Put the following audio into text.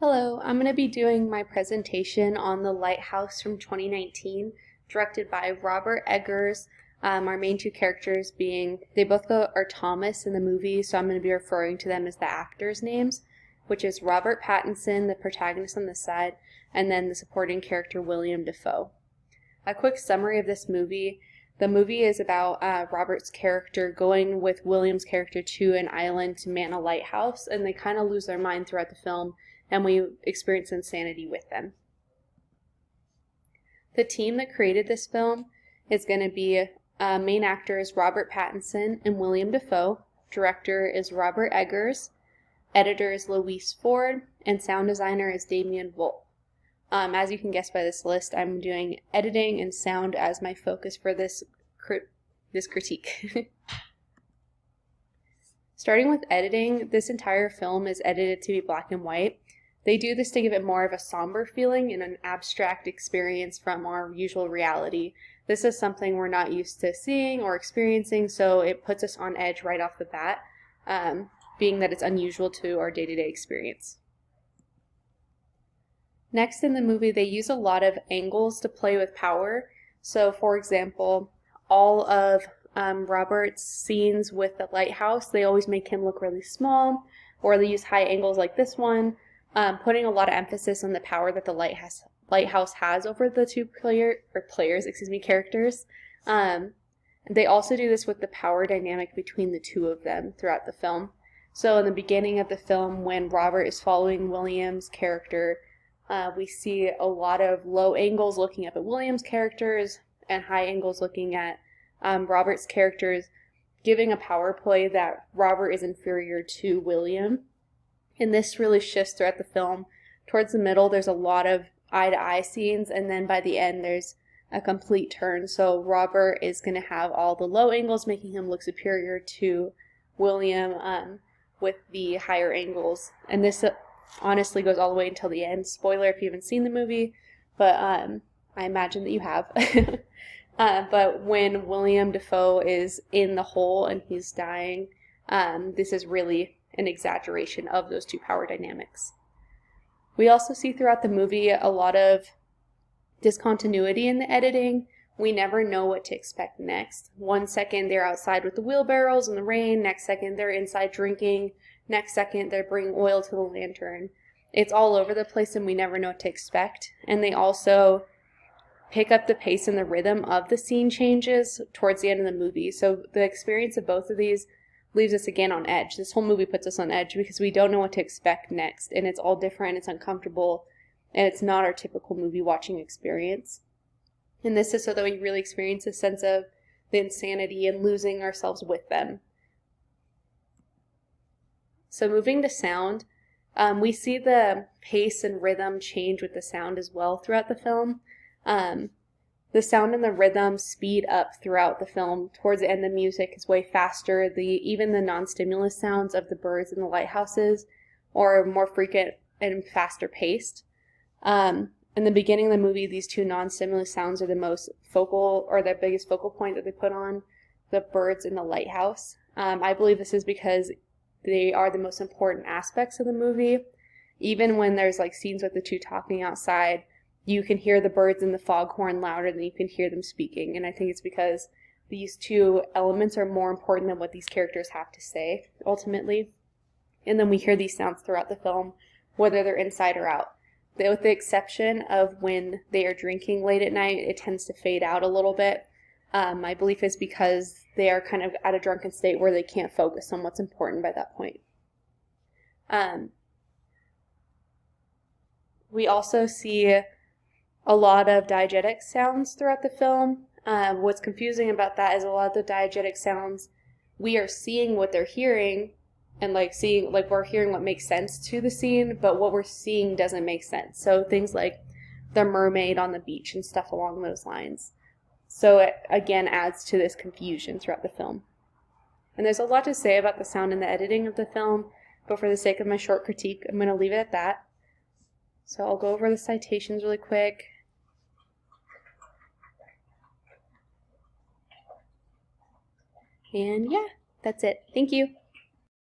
Hello, I'm going to be doing my presentation on The Lighthouse from 2019, directed by Robert Eggers. Our main two characters being, they both are Thomas in the movie, so I'm going to be referring to them as the actors' names, which is Robert Pattinson, the protagonist on this side, and then the supporting character William Dafoe. A quick summary of this movie. The movie is about Robert's character going with William's character to an island to man a lighthouse, and they kind of lose their mind throughout the film, and we experience insanity with them. The team that created this film is going to be main actors Robert Pattinson and William Dafoe, director is Robert Eggers, editor is Louise Ford, and sound designer is Damien Wolf. As you can guess by this list, I'm doing editing and sound as my focus for this critique. Starting with editing, this entire film is edited to be black and white. They do this to give it more of a somber feeling and an abstract experience from our usual reality. This is something we're not used to seeing or experiencing, so it puts us on edge right off the bat, being that it's unusual to our day-to-day experience. Next in the movie, they use a lot of angles to play with power. So, for example, all of Robert's scenes with the lighthouse, they always make him look really small, or they use high angles like this one, putting a lot of emphasis on the power that the lighthouse has over the two characters. They also do this with the power dynamic between the two of them throughout the film. So in the beginning of the film, when Robert is following William's character, we see a lot of low angles looking up at William's characters and high angles looking at Robert's characters, giving a power play that Robert is inferior to William. And this really shifts throughout the film. Towards the middle, there's a lot of eye-to-eye scenes, and then by the end, there's a complete turn. So Robert is going to have all the low angles, making him look superior to William with the higher angles. And this honestly goes all the way until the end. Spoiler if you haven't seen the movie, but I imagine that you have. But when William Dafoe is in the hole and he's dying, this is really an exaggeration of those two power dynamics. We also see throughout the movie a lot of discontinuity in the editing. We never know what to expect next. One second they're outside with the wheelbarrows in the rain, next second they're inside drinking, next second they're bringing oil to the lantern. It's all over the place and we never know what to expect. And they also pick up the pace and the rhythm of the scene changes towards the end of the movie. So the experience of both of these leaves us again on edge. This whole movie puts us on edge because we don't know what to expect next, and it's all different, it's uncomfortable, and it's not our typical movie watching experience. And this is so that we really experience a sense of the insanity and losing ourselves with them. So moving to sound, we see the pace and rhythm change with the sound as well throughout the film. The sound and the rhythm speed up throughout the film. Towards the end, the music is way faster. Even the non-stimulus sounds of the birds in the lighthouses are more frequent and faster paced. In the beginning of the movie, these two non-stimulus sounds are the most focal, or the biggest focal point that they put on the birds in the lighthouse. I believe this is because they are the most important aspects of the movie. Even when there's like scenes with the two talking outside, you can hear the birds in the foghorn louder than you can hear them speaking. And I think it's because these two elements are more important than what these characters have to say, ultimately. And then we hear these sounds throughout the film, whether they're inside or out. With the exception of when they are drinking late at night, it tends to fade out a little bit. My belief is because they are kind of at a drunken state where they can't focus on what's important by that point. We also see a lot of diegetic sounds throughout the film. What's confusing about that is a lot of the diegetic sounds, we are seeing what they're hearing and we're hearing what makes sense to the scene, but what we're seeing doesn't make sense. So things like the mermaid on the beach and stuff along those lines. So it again adds to this confusion throughout the film. And there's a lot to say about the sound and the editing of the film, but for the sake of my short critique, I'm going to leave it at that. So I'll go over the citations really quick. And yeah, that's it. Thank you.